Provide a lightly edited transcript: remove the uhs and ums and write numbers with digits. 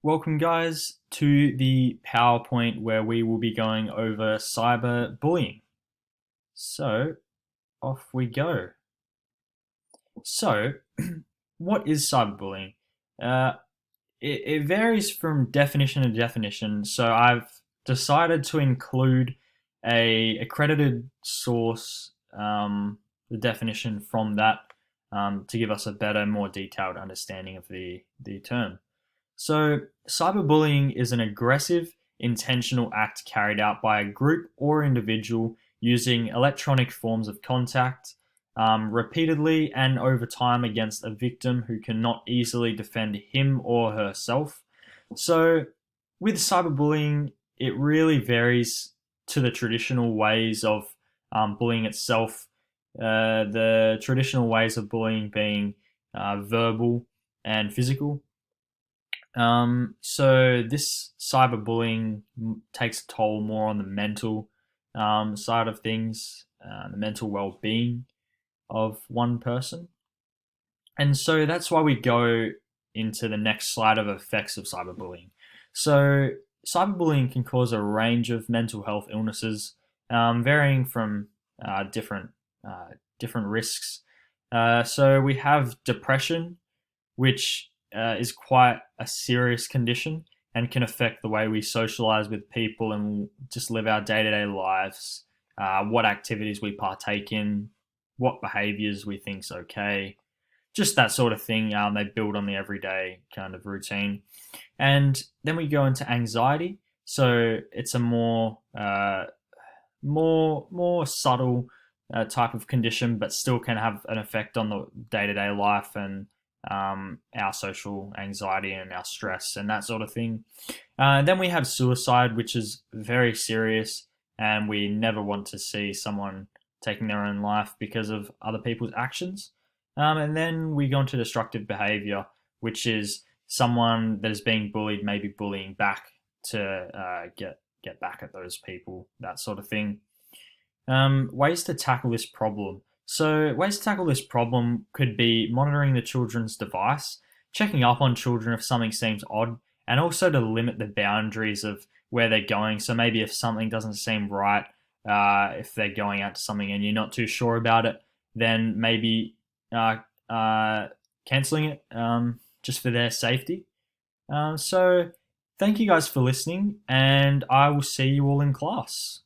Welcome, guys, to the PowerPoint where we will be going over cyberbullying. So, off we go. So, what is cyberbullying? Uh, it varies from definition to definition. So, I've decided to include a accredited source, the definition from that, to give us a better, more detailed understanding of the term. So, cyberbullying is an aggressive, intentional act carried out by a group or individual using electronic forms of contact repeatedly and over time against a victim who cannot easily defend him or herself. So, with cyberbullying, it really varies to the traditional ways of bullying itself. The traditional ways of bullying being verbal and physical. So this cyberbullying takes a toll more on the mental side of things, the mental well-being of one person. And so that's why we go into the next slide of effects of cyberbullying. So cyberbullying can cause a range of mental health illnesses, varying from different different risks. So we have depression, which is quite a serious condition and can affect the way we socialize with people and just live our day to day lives, what activities we partake in, what behaviors we think's okay, just that sort of thing. They build on the everyday kind of routine. And then we go into anxiety. So it's a more subtle type of condition, but still can have an effect on the day to day life and our social anxiety and our stress and that sort of thing. Then we have suicide, which is very serious, and we never want to see someone taking their own life because of other people's actions. And then we go into destructive behavior, which is someone that is being bullied, maybe bullying back to get back at those people, that sort of thing. Ways to tackle this problem. So, ways to tackle this problem could be monitoring the children's device, checking up on children if something seems odd, and also to limit the boundaries of where they're going. So, maybe if something doesn't seem right, if they're going out to something and you're not too sure about it, then maybe cancelling it just for their safety. So, thank you guys for listening, and I will see you all in class.